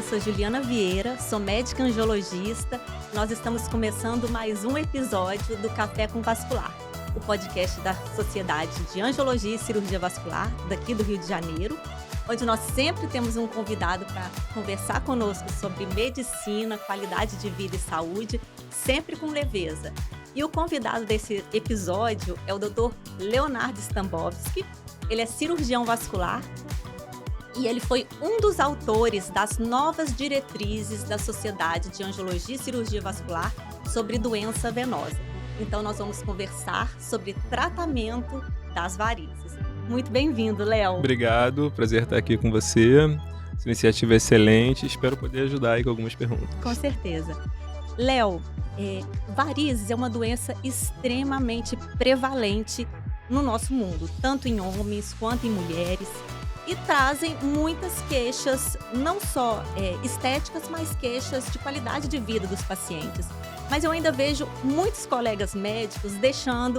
sou Juliana Vieira, sou médica angiologista. Nós estamos começando mais um episódio do Café com Vascular, o podcast da Sociedade de Angiologia e Cirurgia Vascular, daqui do Rio de Janeiro, onde nós sempre temos um convidado para conversar conosco sobre medicina, qualidade de vida e saúde, sempre com leveza. E o convidado desse episódio é o Dr. Leonardo Stambovsky. Ele é cirurgião vascular e ele foi um dos autores das novas diretrizes da Sociedade de Angiologia e Cirurgia Vascular sobre doença venosa. Então, nós vamos conversar sobre tratamento das varizes. Muito bem-vindo, Léo. Obrigado, prazer estar aqui com você. Essa iniciativa é excelente, espero poder ajudar aí com algumas perguntas. Com certeza. Léo, varizes é uma doença extremamente prevalente no nosso mundo, tanto em homens quanto em mulheres, e trazem muitas queixas, não só estéticas, mas queixas de qualidade de vida dos pacientes. Mas eu ainda vejo muitos colegas médicos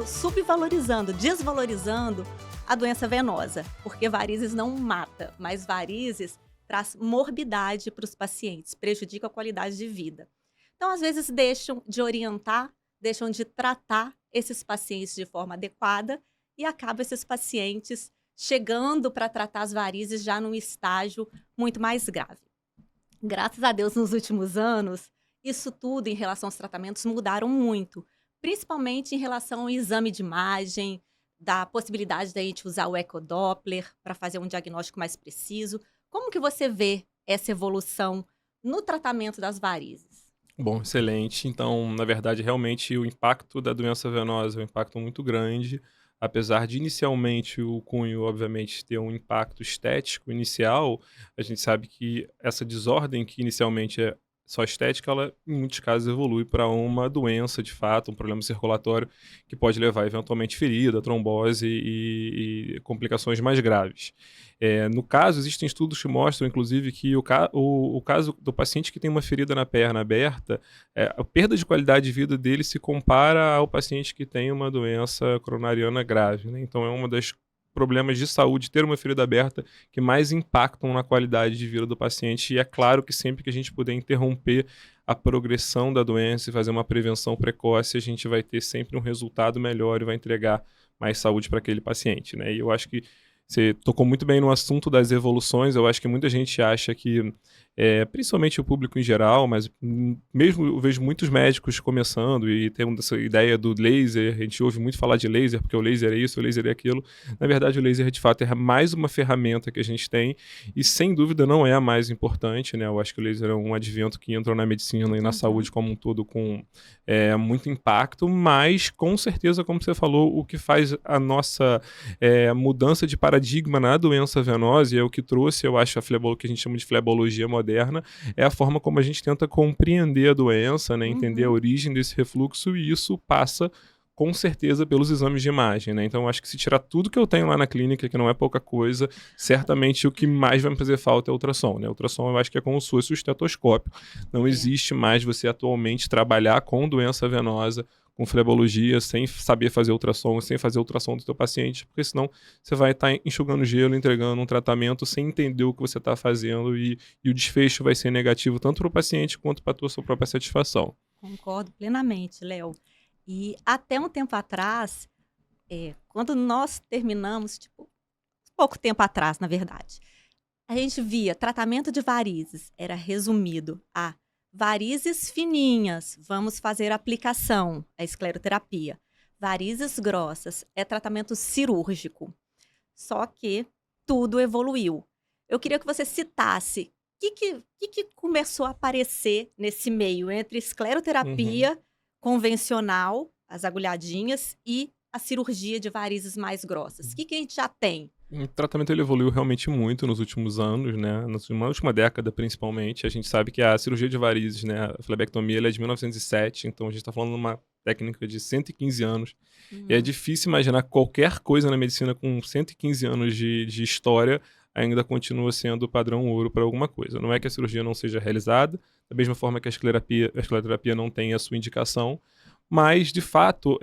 subvalorizando, desvalorizando a doença venosa, porque varizes não mata, mas varizes traz morbidade para os pacientes, prejudica a qualidade de vida. Então, às vezes, deixam de orientar, deixam de tratar esses pacientes de forma adequada e acabam esses pacientes chegando para tratar as varizes já num estágio muito mais grave. Graças a Deus, nos últimos anos, isso tudo em relação aos tratamentos mudaram muito, principalmente em relação ao exame de imagem, da possibilidade da gente usar o ecodoppler para fazer um diagnóstico mais preciso. Como que você vê essa evolução no tratamento das varizes? Bom, excelente. Então, na verdade, realmente o impacto da doença venosa é um impacto muito grande. Apesar de inicialmente o cunho, obviamente, ter um impacto estético inicial, a gente sabe que essa desordem que inicialmente é só estética, ela em muitos casos evolui para uma doença de fato, um problema circulatório que pode levar eventualmente ferida, trombose e complicações mais graves. No caso, existem estudos que mostram, inclusive, que o caso do paciente que tem uma ferida na perna aberta, a perda de qualidade de vida dele se compara ao paciente que tem uma doença coronariana grave, né? Então, é uma das problemas de saúde, ter uma ferida aberta, que mais impactam na qualidade de vida do paciente. E é claro que sempre que a gente puder interromper a progressão da doença e fazer uma prevenção precoce, a gente vai ter sempre um resultado melhor e vai entregar mais saúde para aquele paciente, né? E eu acho que você tocou muito bem no assunto das evoluções. Eu acho que muita gente acha que, principalmente o público em geral, mas mesmo eu vejo muitos médicos começando e tendo essa ideia do laser. A gente ouve muito falar de laser, porque o laser é isso, o laser é aquilo. Na verdade, o laser, de fato, é mais uma ferramenta que a gente tem e, sem dúvida, não é a mais importante, né? Eu acho que o laser é um advento que entrou na medicina e na saúde como um todo com muito impacto, mas, com certeza, como você falou, o que faz a nossa mudança de paradigma na doença venosa, e é o que trouxe, eu acho, o que a gente chama de flebologia moderna, é a forma como a gente tenta compreender a doença, né, entender a origem desse refluxo, e isso passa, com certeza, pelos exames de imagem, né? Então, eu acho que se tirar tudo que eu tenho lá na clínica, que não é pouca coisa, certamente o que mais vai me fazer falta é o ultrassom, né? O ultrassom eu acho que é como se fosse o estetoscópio. Não existe mais você atualmente trabalhar com doença venosa, com flebologia, sem saber fazer ultrassom, sem fazer ultrassom do teu paciente, porque senão você vai estar enxugando gelo, entregando um tratamento sem entender o que você está fazendo e o desfecho vai ser negativo tanto para o paciente quanto para a tua sua própria satisfação. Concordo plenamente, Léo. E até um tempo atrás, quando nós terminamos, pouco tempo atrás, na verdade, a gente via tratamento de varizes, era resumido a varizes fininhas, vamos fazer aplicação, a escleroterapia. Varizes grossas, é tratamento cirúrgico. Só que tudo evoluiu. Eu queria que você citasse o que começou a aparecer nesse meio entre escleroterapia convencional, as agulhadinhas, e a cirurgia de varizes mais grossas. O que a gente já tem? O tratamento ele evoluiu realmente muito nos últimos anos, né? Na última década, principalmente. A gente sabe que a cirurgia de varizes, né, a flebectomia, ela é de 1907, então a gente está falando de uma técnica de 115 anos. E é difícil imaginar qualquer coisa na medicina com 115 anos de história ainda continua sendo padrão ouro para alguma coisa. Não é que a cirurgia não seja realizada, da mesma forma que a escleroterapia não tem a sua indicação, mas, de fato,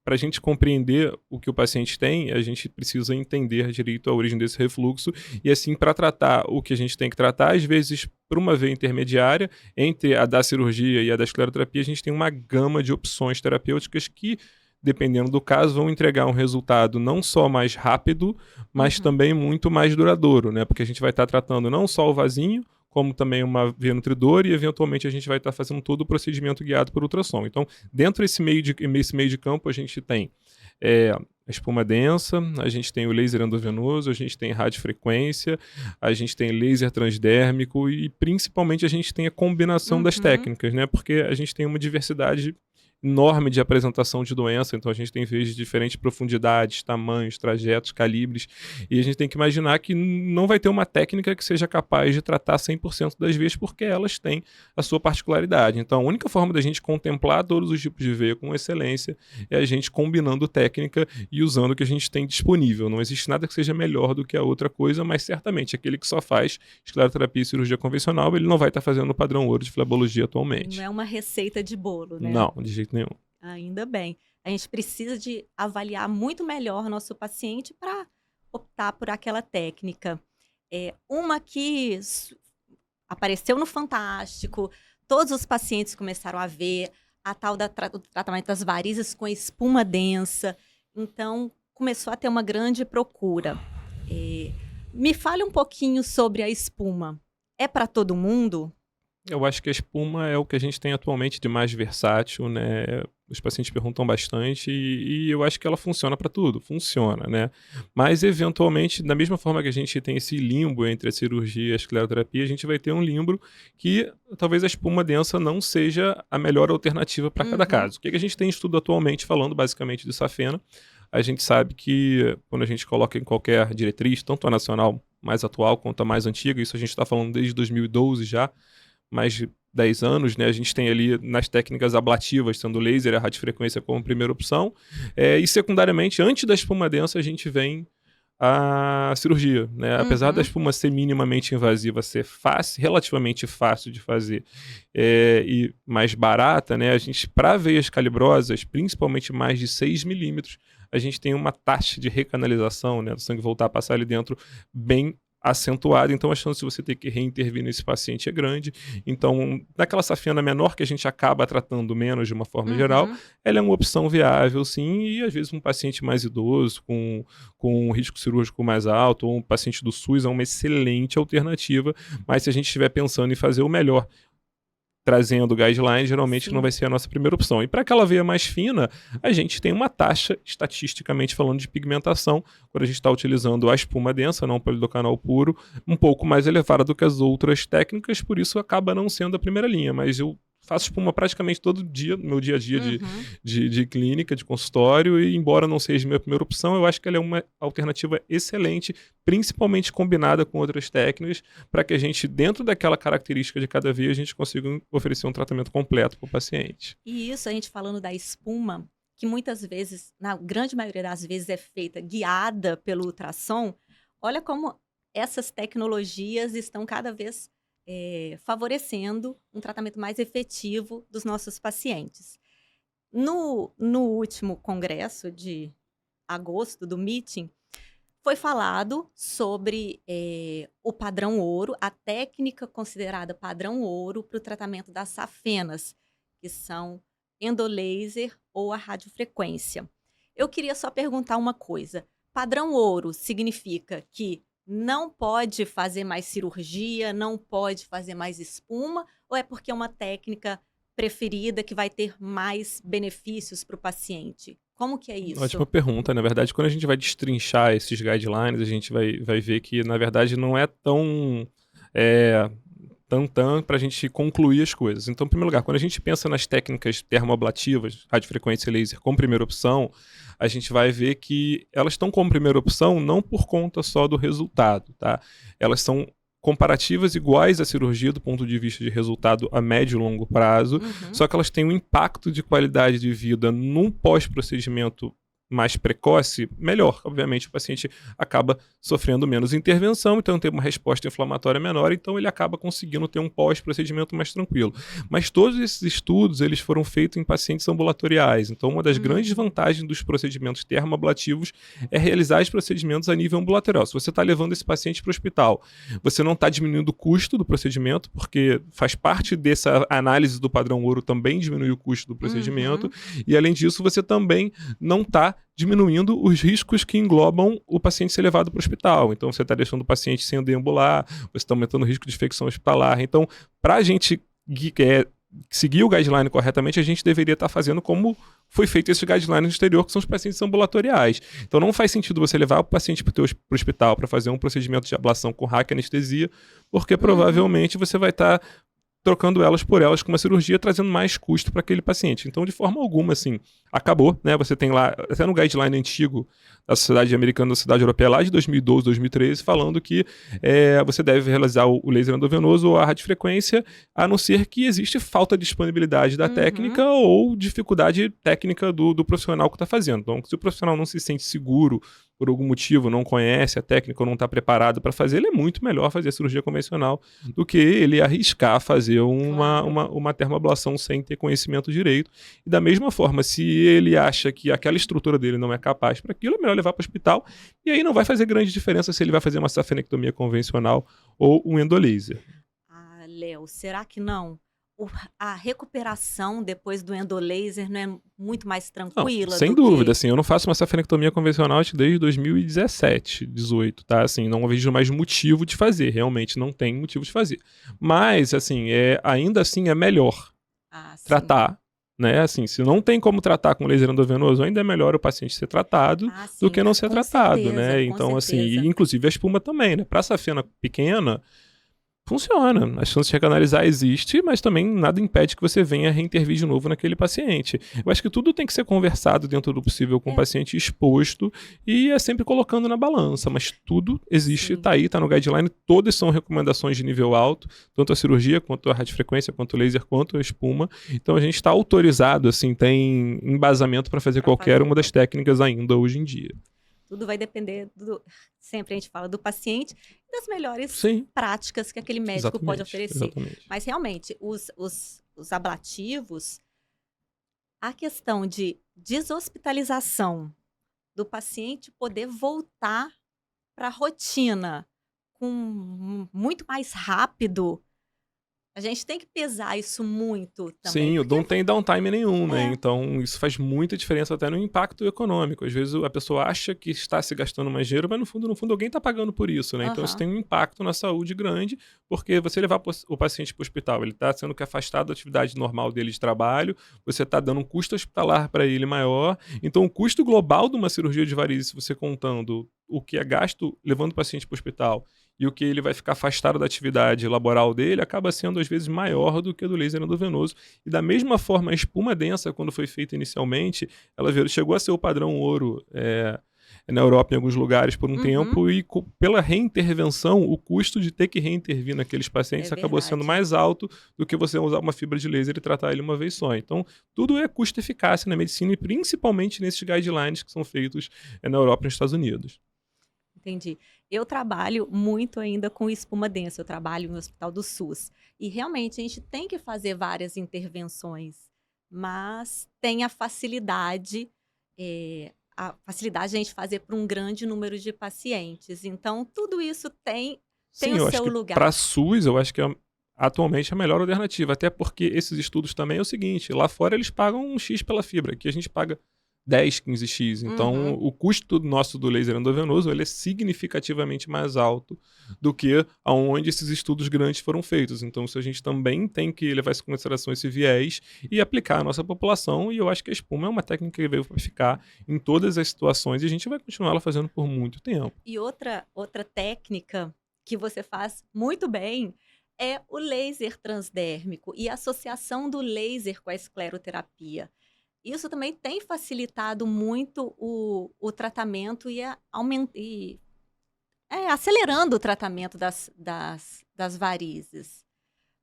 para a gente compreender o que o paciente tem, a gente precisa entender direito a origem desse refluxo e, assim, para tratar o que a gente tem que tratar, às vezes, por uma via intermediária, entre a da cirurgia e a da escleroterapia, a gente tem uma gama de opções terapêuticas que, dependendo do caso, vão entregar um resultado não só mais rápido, mas Uhum. também muito mais duradouro, né? Porque a gente vai estar tratando não só o vasinho, como também uma via nutridora e, eventualmente, a gente vai estar fazendo todo o procedimento guiado por ultrassom. Então, dentro desse meio de campo, a gente tem a espuma densa, a gente tem o laser endovenoso, a gente tem radiofrequência, a gente tem laser transdérmico e, principalmente, a gente tem a combinação das Uhum. técnicas, né? Porque a gente tem uma diversidade enorme de apresentação de doença, então a gente tem veias de diferentes profundidades, tamanhos, trajetos, calibres, e a gente tem que imaginar que não vai ter uma técnica que seja capaz de tratar 100% das veias, porque elas têm a sua particularidade. Então a única forma da gente contemplar todos os tipos de veia com excelência é a gente combinando técnica e usando o que a gente tem disponível. Não existe nada que seja melhor do que a outra coisa, mas certamente aquele que só faz escleroterapia e cirurgia convencional, ele não vai estar fazendo o padrão ouro de flebologia Não atualmente. é uma receita de bolo, né? Não, de jeito nenhum. Ainda bem. A gente precisa de avaliar muito melhor nosso paciente para optar por aquela técnica. Uma que apareceu no Fantástico, todos os pacientes começaram a ver, a tal do tratamento das varizes com espuma densa. Então, começou a ter uma grande procura. Eh, Me fale um pouquinho sobre a espuma. É para todo mundo? Eu acho que a espuma é o que a gente tem atualmente de mais versátil, né? Os pacientes perguntam bastante e eu acho que ela funciona para tudo, funciona, né? Mas, eventualmente, da mesma forma que a gente tem esse limbo entre a cirurgia e a escleroterapia, a gente vai ter um limbo que talvez a espuma densa não seja a melhor alternativa para cada Uhum, caso. O que a gente tem estudo atualmente falando basicamente de safena? A gente sabe que quando a gente coloca em qualquer diretriz, tanto a nacional mais atual quanto a mais antiga, isso a gente está falando desde 2012 já, mais de 10 anos, né? A gente tem ali nas técnicas ablativas, sendo o laser e a radiofrequência como primeira opção. E secundariamente, antes da espuma densa, a gente vem a cirurgia, né? Apesar da uhum. espuma ser minimamente invasiva, ser fácil, relativamente fácil de fazer e mais barata, né? A gente, para veias calibrosas, principalmente mais de 6 milímetros, a gente tem uma taxa de recanalização, né? Do sangue voltar a passar ali dentro bem acentuada, então a chance de você ter que reintervir nesse paciente é grande. Então, naquela safena menor que a gente acaba tratando menos de uma forma geral, Uhum. ela é uma opção viável, sim, e às vezes um paciente mais idoso, com um risco cirúrgico mais alto, ou um paciente do SUS é uma excelente alternativa, mas se a gente estiver pensando em fazer o melhor, trazendo guidelines, geralmente não Sim. vai ser a nossa primeira opção. E para aquela veia mais fina, a gente tem uma taxa, estatisticamente falando, de pigmentação, quando a gente está utilizando a espuma densa, não o polidocanal puro, um pouco mais elevada do que as outras técnicas, por isso acaba não sendo a primeira linha, mas eu faço espuma praticamente todo dia, no meu dia a dia Uhum. de clínica, de consultório, e embora não seja a minha primeira opção, eu acho que ela é uma alternativa excelente, principalmente combinada com outras técnicas, para que a gente, dentro daquela característica de cada via, a gente consiga oferecer um tratamento completo para o paciente. E isso, a gente falando da espuma, que muitas vezes, na grande maioria das vezes, é feita guiada pelo ultrassom, olha como essas tecnologias estão cada vez favorecendo um tratamento mais efetivo dos nossos pacientes. No último congresso de agosto, do meeting, foi falado sobre o padrão ouro, a técnica considerada padrão ouro para o tratamento das safenas, que são endolaser ou a radiofrequência. Eu queria só perguntar uma coisa: padrão ouro significa que não pode fazer mais cirurgia, não pode fazer mais espuma, ou é porque é uma técnica preferida que vai ter mais benefícios para o paciente? Como que é Ótima isso? pergunta. Na verdade, quando a gente vai destrinchar esses guidelines, a gente vai ver que, na verdade, não é tão é, tantã para a gente concluir as coisas. Então, em primeiro lugar, quando a gente pensa nas técnicas termoablativas, radiofrequência e laser, como primeira opção, a gente vai ver que elas estão como primeira opção não por conta só do resultado, tá? Elas são comparativas iguais à cirurgia do ponto de vista de resultado a médio e longo prazo, Uhum. só que elas têm um impacto de qualidade de vida num pós-procedimento mais precoce, melhor. Obviamente, o paciente acaba sofrendo menos intervenção, então tem uma resposta inflamatória menor, então ele acaba conseguindo ter um pós-procedimento mais tranquilo. Mas todos esses estudos, eles foram feitos em pacientes ambulatoriais. Então, uma das grandes Uhum. vantagens dos procedimentos termoablativos é realizar os procedimentos a nível ambulatorial. Se você está levando esse paciente para o hospital, você não está diminuindo o custo do procedimento, porque faz parte dessa análise do padrão ouro também diminuir o custo do procedimento, Uhum. e além disso, você também não está diminuindo os riscos que englobam o paciente ser levado para o hospital. Então, você está deixando o paciente sem deambular, você está aumentando o risco de infecção hospitalar. Então, para a gente seguir o guideline corretamente, a gente deveria estar fazendo como foi feito esse guideline no exterior, que são os pacientes ambulatoriais. Então, não faz sentido você levar o paciente para o hospital para fazer um procedimento de ablação com hack anestesia, porque Uhum. provavelmente você vai estar trocando elas por elas com uma cirurgia, trazendo mais custo para aquele paciente. Então, de forma alguma, assim, acabou, né? Você tem lá, até no guideline antigo da Sociedade Americana da Sociedade Europeia, lá de 2012, 2013, falando que você deve realizar o laser endovenoso ou a radiofrequência, a não ser que existe falta de disponibilidade da Uhum. técnica ou dificuldade técnica do profissional que está fazendo. Então, se o profissional não se sente seguro por algum motivo, não conhece a técnica ou não está preparado para fazer, ele é muito melhor fazer a cirurgia convencional do que ele arriscar fazer Claro. uma termoablação sem ter conhecimento direito. E da mesma forma, se ele acha que aquela estrutura dele não é capaz para aquilo, é melhor levar para o hospital. E aí não vai fazer grande diferença se ele vai fazer uma safenectomia convencional ou um endolaser. Ah, Léo, será que não? O a recuperação depois do endolaser não é muito mais Não, tranquila sem do dúvida, que assim, eu não faço uma safenectomia convencional acho que desde 2017, 18, tá? Assim, não vejo mais motivo de fazer, realmente não tem motivo de fazer. Mas, assim, ainda assim é melhor ah, sim. tratar, né? Assim, se não tem como tratar com laser endovenoso, ainda é melhor o paciente ser tratado Ah, do sim, que não ser com tratado, certeza, né? com Então, assim, e certeza. inclusive a espuma também, né? Pra safena pequena, funciona. A chance de recanalizar existe, mas também nada impede que você venha reintervir de novo naquele paciente. Eu acho que tudo tem que ser conversado dentro do possível com o É, paciente exposto e é sempre colocando na balança, mas tudo existe, sim. tá aí, tá no guideline, todas são recomendações de nível alto, tanto a cirurgia, quanto a radiofrequência, quanto o laser, quanto a espuma. Então a gente está autorizado, assim, tem embasamento para fazer Para qualquer fazer uma das técnicas ainda hoje em dia. tudo vai depender do sempre a gente fala do paciente e das melhores Sim, práticas que aquele médico pode exatamente, oferecer. exatamente. Mas realmente, os ablativos, a questão de deshospitalização do paciente poder voltar para a rotina com muito mais rápido, a gente tem que pesar isso muito também, Sim, o porque não tem downtime nenhum, né, é, então isso faz muita diferença até no impacto econômico. Às vezes a pessoa acha que está se gastando mais dinheiro, mas no fundo alguém está pagando por isso, né, então isso aham, tem um impacto na saúde grande, porque você levar o paciente para o hospital, ele está sendo que afastado da atividade normal dele de trabalho, você está dando um custo hospitalar para ele maior, então o custo global de uma cirurgia de varizes, se você contando o que é gasto levando o paciente para o hospital e o que ele vai ficar afastado da atividade laboral dele, acaba sendo às vezes maior do que o do laser endovenoso. E da mesma forma, a espuma densa, quando foi feita inicialmente, ela chegou a ser o padrão ouro na Europa, em alguns lugares, por um uhum, tempo, e pela reintervenção, o custo de ter que reintervir naqueles é pacientes acabou sendo verdade. mais alto do que você usar uma fibra de laser e tratar ele uma vez só. Então, tudo é custo-eficácia na medicina e principalmente nesses guidelines que são feitos na Europa e nos Estados Unidos. Entendi. Eu trabalho muito ainda com espuma densa, eu trabalho no Hospital do SUS. E realmente a gente tem que fazer várias intervenções, mas tem a facilidade de a gente fazer para um grande número de pacientes. Então, tudo isso tem Sim, o eu acho seu que para lugar. SUS, eu acho que é atualmente a melhor alternativa, até porque esses estudos também é o seguinte, lá fora eles pagam um X pela fibra, aqui a gente paga 10, 15x, então Uhum. o custo nosso do laser endovenoso ele é significativamente mais alto do que aonde esses estudos grandes foram feitos, então isso a gente também tem que levar em consideração esse viés e aplicar à nossa população, e eu acho que a espuma é uma técnica que veio para ficar em todas as situações e a gente vai continuar ela fazendo por muito tempo. E outra técnica que você faz muito bem é o laser transdérmico e a associação do laser com a escleroterapia. Isso também tem facilitado muito o tratamento acelerando o tratamento das varizes.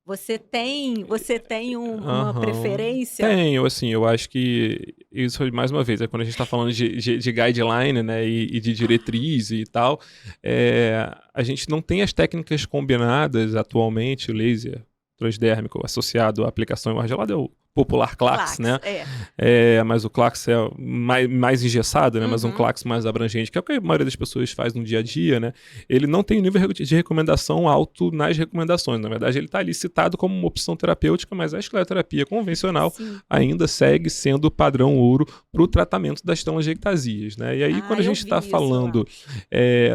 Você tem uma Aham. preferência? Tenho, assim, eu acho que isso, mais uma vez, é quando a gente está falando de guideline, né, e de diretriz e tal, a gente não tem as técnicas combinadas atualmente, o laser transdérmico associado à aplicação em ar gelado é o popular Clax, Claques, né? é. Mas o Clax é mais engessado, né? Mas um Uhum. Clax mais abrangente, que é o que a maioria das pessoas faz no dia a dia, né? Ele não tem nível de recomendação alto nas recomendações. Na verdade, ele está ali citado como uma opção terapêutica, mas a escleroterapia convencional Sim. ainda segue sendo o padrão ouro para o tratamento das telangiectasias, né? E aí, quando Ah, a eu gente está vi isso lá. falando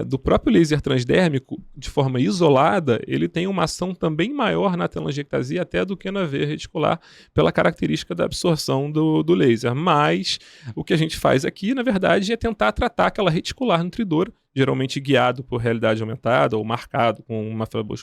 do próprio laser transdérmico, de forma isolada, ele tem uma ação também maior na telangiectasia até do que na veia reticular, pela característica da absorção do laser. Mas o que a gente faz aqui, na verdade, é tentar tratar aquela reticular nutridora, geralmente guiado por realidade aumentada ou marcado com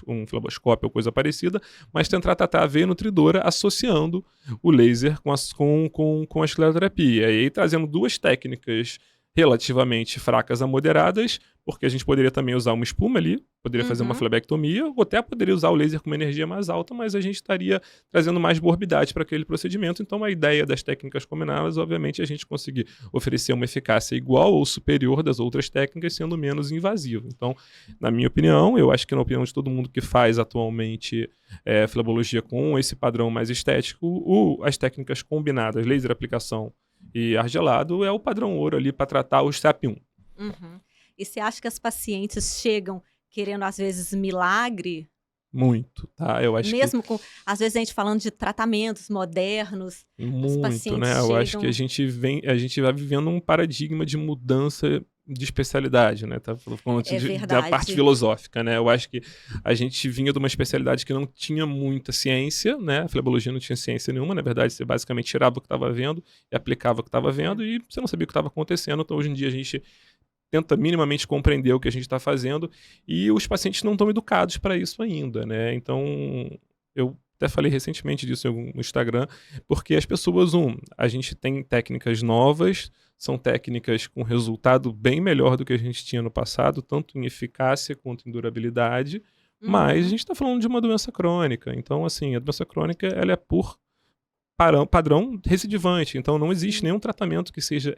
um fleboscópio ou coisa parecida, mas tentar tratar a veia nutridora associando o laser com a escleroterapia. E aí trazendo duas técnicas relativamente fracas a moderadas, porque a gente poderia também usar uma espuma ali, poderia fazer uma Uhum. flebectomia, ou até poderia usar o laser com uma energia mais alta, mas a gente estaria trazendo mais morbidade para aquele procedimento. Então, a ideia das técnicas combinadas, obviamente, é a gente conseguir oferecer uma eficácia igual ou superior das outras técnicas, sendo menos invasivo. Então, na minha opinião, eu acho que na opinião de todo mundo que faz atualmente flebologia com esse padrão mais estético, as técnicas combinadas, laser aplicação e ar gelado, é o padrão ouro ali para tratar o STAP1. Uhum. E você acha que as pacientes chegam querendo, às vezes, milagre? Muito, tá? Eu acho que Mesmo com às vezes a gente falando de tratamentos modernos, os muito, né? pacientes Eu acho que chegam. a gente vai vivendo um paradigma de mudança de especialidade, né? Tá falando É da parte verdade. filosófica, né? Eu acho que a gente vinha de uma especialidade que não tinha muita ciência, né? A flebologia não tinha ciência nenhuma, na verdade, você basicamente tirava o que estava vendo e aplicava o que estava É. vendo e você não sabia o que estava acontecendo. Então, hoje em dia, a gente tenta minimamente compreender o que a gente está fazendo e os pacientes não estão educados para isso ainda, né? Então, eu até falei recentemente disso no Instagram, porque as pessoas, a gente tem técnicas novas, são técnicas com resultado bem melhor do que a gente tinha no passado, tanto em eficácia quanto em durabilidade, mas a Uhum. gente está falando de uma doença crônica. Então, assim, a doença crônica, ela é por padrão recidivante, então não existe Sim. nenhum tratamento que seja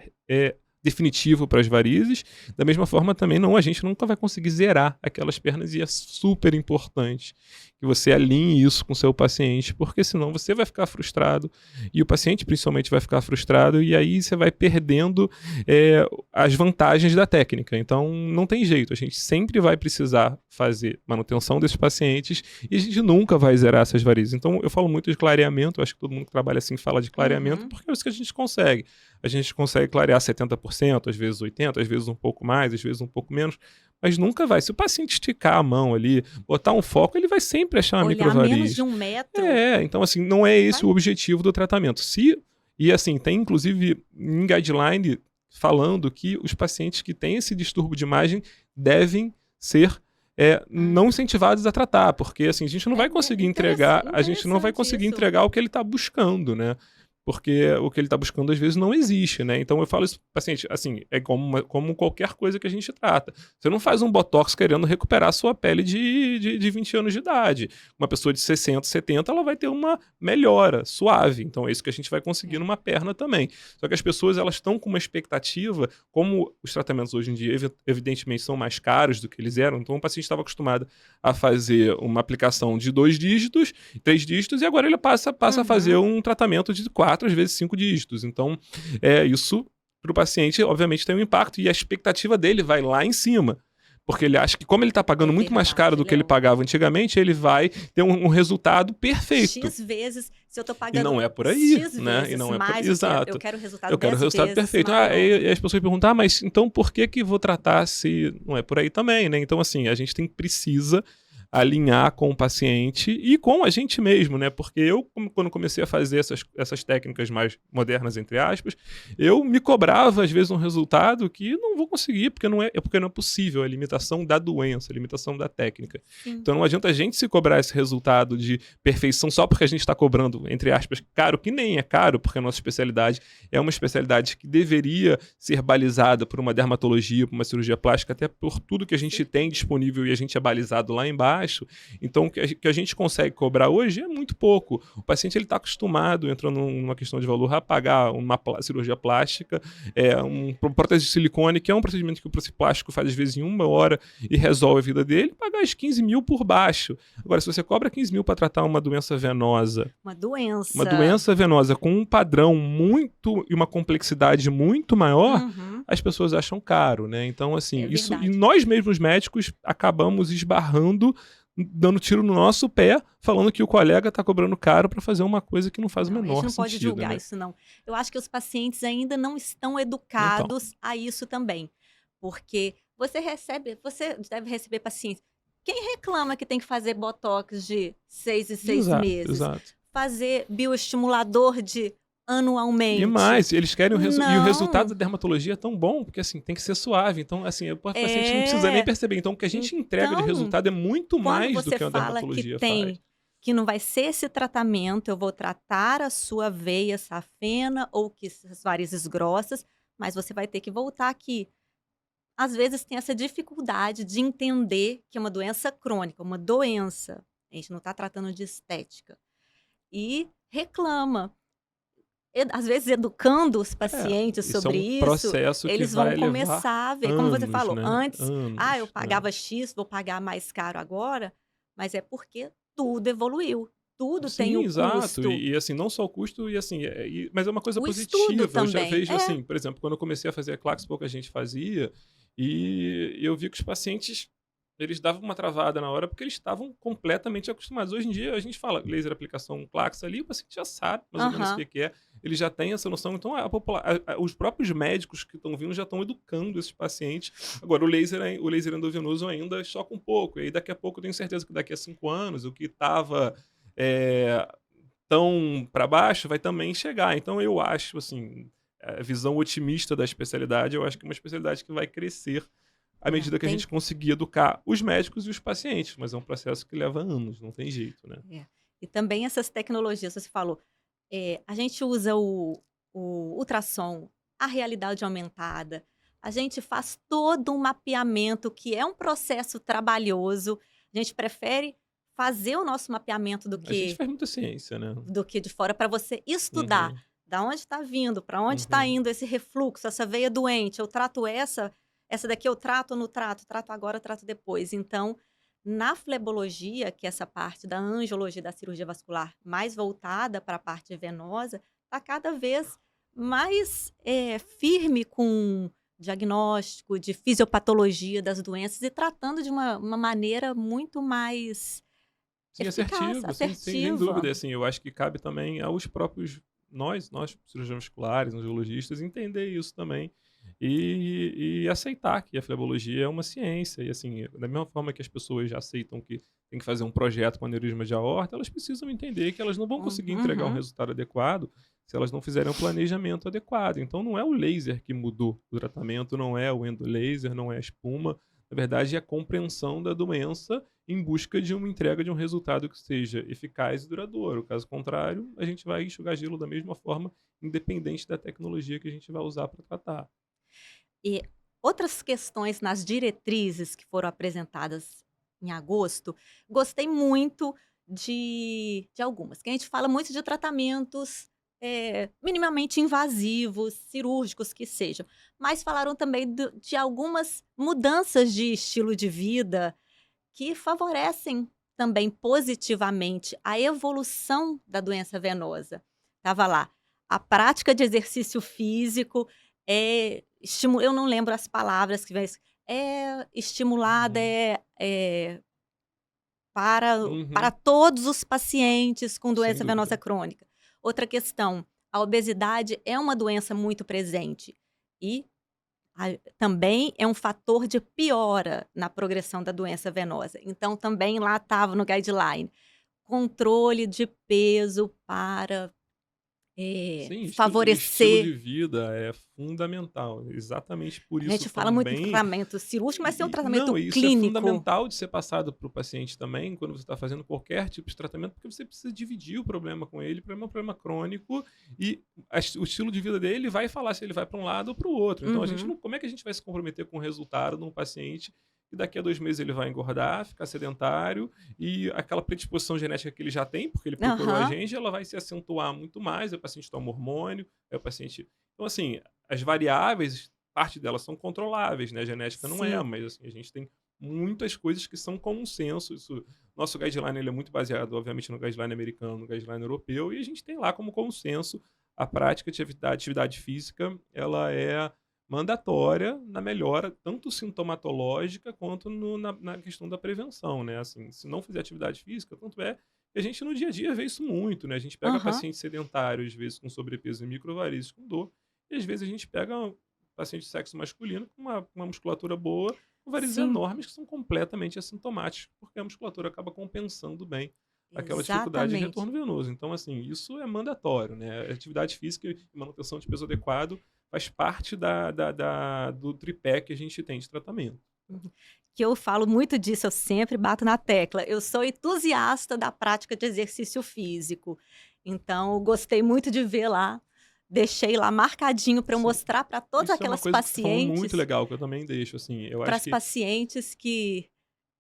definitivo para as varizes. Da mesma forma, também a gente nunca vai conseguir zerar aquelas pernas e é super importante que você alinhe isso com o seu paciente, porque senão você vai ficar frustrado e o paciente principalmente vai ficar frustrado e aí você vai perdendo as vantagens da técnica. Então não tem jeito, a gente sempre vai precisar fazer manutenção desses pacientes e a gente nunca vai zerar essas varizes. Então eu falo muito de clareamento, eu acho que todo mundo que trabalha assim fala de clareamento, Uhum. porque é isso que a gente consegue. A gente consegue clarear 70%, às vezes 80%, às vezes um pouco mais, às vezes um pouco menos, mas nunca vai. Se o paciente esticar a mão ali, botar um foco, ele vai sempre achar uma Olhar menos de microvariz. 1 metro, Então assim, não é esse vai. o objetivo do tratamento. E assim, tem inclusive em guideline falando que os pacientes que têm esse distúrbio de imagem devem ser Ah. não incentivados a tratar, porque assim, a gente não vai conseguir entregar, a gente não vai Interessante conseguir isso. entregar o que ele está buscando, né? Porque o que ele está buscando às vezes não existe, né? Então eu falo isso pro paciente, assim, é como qualquer coisa que a gente trata. Você não faz um botox querendo recuperar a sua pele de 20 anos de idade. Uma pessoa de 60, 70, ela vai ter uma melhora suave. Então é isso que a gente vai conseguir É. numa perna também. Só que as pessoas, elas estão com uma expectativa, como os tratamentos hoje em dia evidentemente são mais caros do que eles eram, então o paciente estava acostumado a fazer uma aplicação de 2 dígitos, 3 dígitos, e agora ele passa a fazer Uhum. um tratamento de 4, às vezes 5 dígitos. Então, isso para o paciente, obviamente, tem um impacto e a expectativa dele vai lá em cima. Porque ele acha que, como ele está pagando É muito mais caro verdade, do que ele Léo. pagava antigamente, ele vai ter um resultado perfeito. X vezes, se eu tô E pagando não é por aí, X né? E vezes não é por mais, eu exato. quero resultado Eu quero o 10 resultado vezes perfeito. maior. E as pessoas perguntam, mas então por que vou tratar se não é por aí também, né? Então, assim, a gente precisa alinhar com o paciente e com a gente mesmo, né? Porque eu, quando comecei a fazer essas técnicas mais modernas, entre aspas, eu me cobrava, às vezes, um resultado que não vou conseguir, porque não é possível, a limitação da doença, a limitação da técnica. Sim. Então não adianta a gente se cobrar esse resultado de perfeição só porque a gente está cobrando, entre aspas, caro, que nem é caro, porque a nossa especialidade é uma especialidade que deveria ser balizada por uma dermatologia, por uma cirurgia plástica, até por tudo que a gente Sim. tem disponível e a gente é balizado lá embaixo. baixo. Então, o que a gente consegue cobrar hoje é muito pouco. O paciente está acostumado, entrando numa questão de valor, a pagar uma cirurgia plástica, prótese de silicone, que é um procedimento que o plástico faz às vezes em 1 hora e resolve a vida dele, pagar os 15 mil por baixo. Agora, se você cobra 15 mil para tratar uma doença venosa, Uma doença. uma doença venosa com um padrão muito e uma complexidade muito maior, as pessoas acham caro, né? Então, assim, isso, e nós mesmos médicos acabamos esbarrando, dando tiro no nosso pé, falando que o colega está cobrando caro para fazer uma coisa que não faz o menor sentido. A gente não pode julgar, né? isso, não. Eu acho que os pacientes ainda não estão educados a isso também. Porque você deve receber pacientes. Quem reclama que tem que fazer botox de 6 em 6 meses? Exato. Fazer bioestimulador anualmente. E mais, eles querem e o resultado da dermatologia é tão bom, porque assim, tem que ser suave. Então, assim, o paciente não precisa nem perceber. Então, o que a gente entrega de resultado é muito mais do que a dermatologia faz. Que não vai ser esse tratamento, eu vou tratar a sua veia safena ou que as varizes grossas, mas você vai ter que voltar aqui. Às vezes tem essa dificuldade de entender que é uma doença crônica, uma doença. A gente não está tratando de estética. E reclama. Às vezes, educando os pacientes sobre isso, eles vão começar a ver, como você falou, antes, eu pagava X, vou pagar mais caro agora, mas é porque tudo evoluiu, tudo tem um custo. E assim, não só o custo, e assim, mas é uma coisa positiva. Estudo também. Eu já vejo assim, por exemplo, quando eu comecei a fazer a Clax, pouca gente fazia, e eu vi que os pacientes, eles davam uma travada na hora porque eles estavam completamente acostumados. Hoje em dia, a gente fala laser aplicação Clax ali, o paciente já sabe mais ou menos o que é. Ele já tem essa noção. Então, os próprios médicos que estão vindo já estão educando esses pacientes. Agora, o laser endovenoso ainda choca um pouco. E aí, daqui a pouco, eu tenho certeza que daqui a 5 anos, o que estava tão para baixo vai também chegar. Então, eu acho, assim, a visão otimista da especialidade, eu acho que é uma especialidade que vai crescer à medida que a gente conseguir educar os médicos e os pacientes. Mas é um processo que leva anos, não tem jeito, né? E também essas tecnologias, você falou, a gente usa o ultrassom, a realidade aumentada, a gente faz todo um mapeamento, que é um processo trabalhoso. A gente prefere fazer o nosso mapeamento do que... A gente faz muita ciência, né? Do que de fora, para você estudar. Da onde está vindo, para onde está indo esse refluxo, essa veia doente. Eu trato essa daqui eu trato ou não trato? Trato agora, trato depois. Então, na flebologia, que é essa parte da angiologia da cirurgia vascular mais voltada para a parte venosa, está cada vez mais firme com diagnóstico de fisiopatologia das doenças e tratando de uma maneira muito mais assertiva. Sem dúvida. Assim, eu acho que cabe também aos próprios nós cirurgiões vasculares, angiologistas, entender isso também. E aceitar que a flebologia é uma ciência. E assim, da mesma forma que as pessoas já aceitam que tem que fazer um projeto com aneurisma de aorta, elas precisam entender que elas não vão conseguir entregar um resultado adequado se elas não fizerem um planejamento adequado. Então, não é o laser que mudou o tratamento, não é o endolaser, não é a espuma. Na verdade, é a compreensão da doença em busca de uma entrega de um resultado que seja eficaz e duradouro. Caso contrário, a gente vai enxugar gelo da mesma forma, independente da tecnologia que a gente vai usar para tratar. E outras questões nas diretrizes que foram apresentadas em agosto, gostei muito de algumas, que a gente fala muito de tratamentos minimamente invasivos, cirúrgicos que sejam, mas falaram também de algumas mudanças de estilo de vida que favorecem também positivamente a evolução da doença venosa. Estava lá, a prática de exercício físico eu não lembro as palavras que estimulada, para todos os pacientes com doença venosa crônica. Outra questão, a obesidade é uma doença muito presente e também é um fator de piora na progressão da doença venosa. Então, também lá estava no guideline, controle de peso para favorecer... Estilo de vida é fundamental, exatamente por isso. A gente fala muito em tratamento cirúrgico, mas tem um tratamento clínico. Isso é fundamental de ser passado para o paciente também, quando você está fazendo qualquer tipo de tratamento, porque você precisa dividir o problema com ele, para um problema crônico, e o estilo de vida dele vai falar se ele vai para um lado ou para o outro. Então, como é que a gente vai se comprometer com o resultado de um paciente e daqui a 2 meses ele vai engordar, ficar sedentário, e aquela predisposição genética que ele já tem, porque ele procurou a Aham. gente, ela vai se acentuar muito mais, aí o paciente toma hormônio, aí o paciente... Então, assim, as variáveis, parte delas são controláveis, né? A genética não é, Sim. mas assim, a gente tem muitas coisas que são comum senso. Isso, nosso guideline ele é muito baseado, obviamente, no guideline americano, no guideline europeu, e a gente tem lá como consenso a prática de atividade física, ela é mandatória na melhora tanto sintomatológica quanto na questão da prevenção, né? Assim, se não fizer atividade física, tanto é que a gente no dia a dia vê isso muito, né? A gente pega Aham. pacientes sedentários, às vezes com sobrepeso e microvarizes com dor, e às vezes a gente pega um paciente de sexo masculino com uma musculatura boa, com varizes Sim, enormes que são completamente assintomáticos, porque a musculatura acaba compensando bem aquela dificuldade de exatamente. retorno venoso. Então, assim, isso é mandatório, né? Atividade física e manutenção de peso adequado faz parte do tripé que a gente tem de tratamento. Uhum. Que eu falo muito disso, eu sempre bato na tecla. Eu sou entusiasta da prática de exercício físico. Então, eu gostei muito de ver lá, deixei lá marcadinho para eu Sim. mostrar para todas Isso é uma aquelas coisa que você falou muito pacientes, legal, que eu também deixo, assim, eu para acho as que pacientes que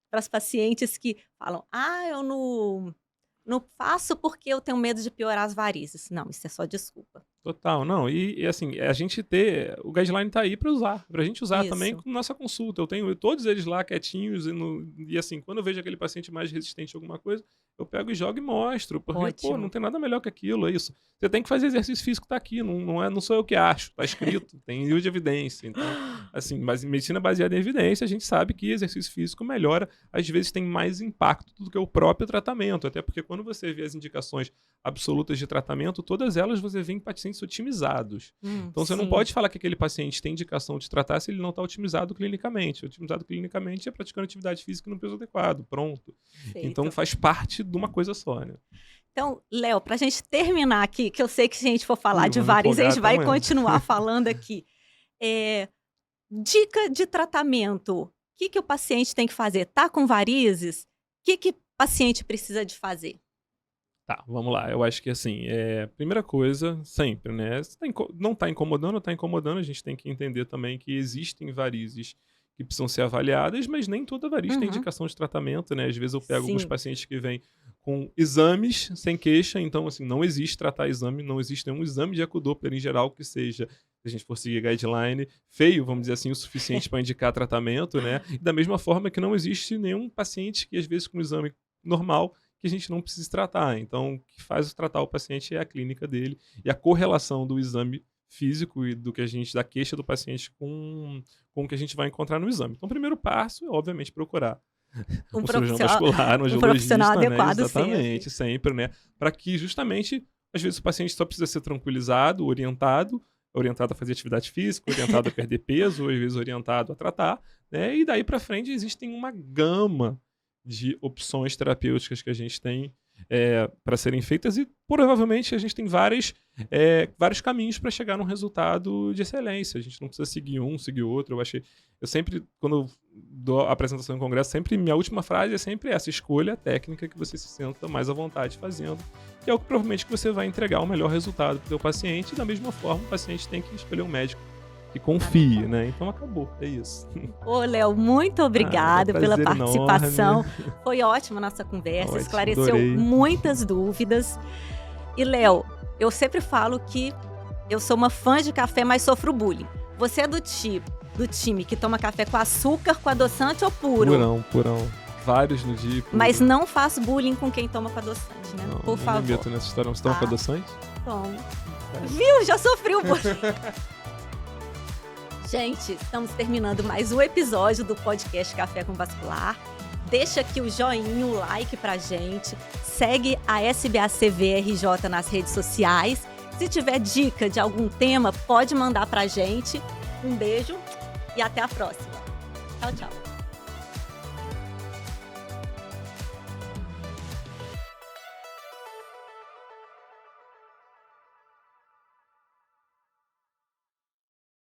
para as pacientes que falam: "Ah, eu não faço porque eu tenho medo de piorar as varizes". Não, isso é só desculpa. total, não, e assim, a gente ter o guideline tá aí para usar, pra gente usar também Isso, com nossa consulta. Eu tenho todos eles lá quietinhos e assim, quando eu vejo aquele paciente mais resistente a alguma coisa, eu pego e jogo e mostro, porque, pô, não ótimo. tem nada melhor que aquilo, é isso. Você tem que fazer exercício físico, tá aqui, não sou eu que acho, tá escrito, tem livro de evidência. Então, assim, mas em medicina baseada em evidência, a gente sabe que exercício físico melhora, às vezes tem mais impacto do que o próprio tratamento, até porque quando você vê as indicações absolutas de tratamento, todas elas você vê em pacientes otimizados. Então você não Sim, pode falar que aquele paciente tem indicação de tratar se ele não está otimizado clinicamente. Otimizado clinicamente é praticando atividade física no peso adequado, pronto. Então perfeito. faz parte de uma coisa só, né? Então, Léo, para a gente terminar aqui, que eu sei que se a gente for falar Ih, de vamos varizes, a empolgar gente até vai amanhã. continuar falando aqui. Eh, Dica de tratamento, o que que o paciente tem que fazer? Tá com varizes? O que que o paciente precisa de fazer? Tá, vamos lá. Eu acho que assim, primeira coisa, sempre, né? Se não tá incomodando, a gente tem que entender também que existem varizes que precisam ser avaliadas, mas nem toda variz tem Uhum. indicação de tratamento, né? Às vezes eu pego alguns Sim, pacientes que vêm com exames sem queixa, então assim, não existe tratar exame, não existe nenhum exame de acudoppler em geral que seja, se a gente for seguir guideline, feio, vamos dizer assim, o suficiente para indicar tratamento, né? E da mesma forma que não existe nenhum paciente que às vezes com um exame normal que a gente não precisa tratar. Então, o que faz tratar o paciente é a clínica dele e a correlação do exame físico e do que a gente da queixa do paciente com o que a gente vai encontrar no exame. Então, o primeiro passo é, obviamente, procurar um um cirurgião profissional vascular, um um profissional angiologista, né? adequado sempre. Exatamente, sempre, né? Para que justamente, às vezes, o paciente só precisa ser tranquilizado, orientado a fazer atividade física, orientado a perder peso, ou às vezes orientado a tratar, né? E daí para frente existem uma gama de opções terapêuticas que a gente tem para serem feitas e provavelmente a gente tem vários caminhos para chegar num resultado de excelência. A gente não precisa seguir um, seguir outro. Eu sempre, quando eu dou a apresentação em congresso, sempre minha última frase é sempre essa: escolha a técnica que você se senta mais à vontade fazendo, que é o que provavelmente que você vai entregar o melhor resultado para o seu paciente. E da mesma forma, o paciente tem que escolher um médico que confie, Adequado. né? Então acabou, é isso. Ô, Léo, muito Nada, obrigada pela prazer enorme. participação. Foi ótima a nossa conversa, Ótimo, esclareceu adorei. muitas dúvidas. E, Léo, eu sempre falo que eu sou uma fã de café, mas sofro bullying. Você é do time que toma café com açúcar, com adoçante ou puro? Purão, purão. Vários no dia, Mas puro. não faz bullying com quem toma com adoçante, né? Não, Por não me favor. meto nessa história. Você toma com Tá? adoçante? Toma. É. Viu? Já sofri o bullying. Gente, estamos terminando mais um episódio do podcast Café com Vascular. Deixa aqui o joinha, o like pra gente. Segue a SBAC-VRJ nas redes sociais. Se tiver dica de algum tema, pode mandar pra gente. Um beijo e até a próxima. Tchau, tchau.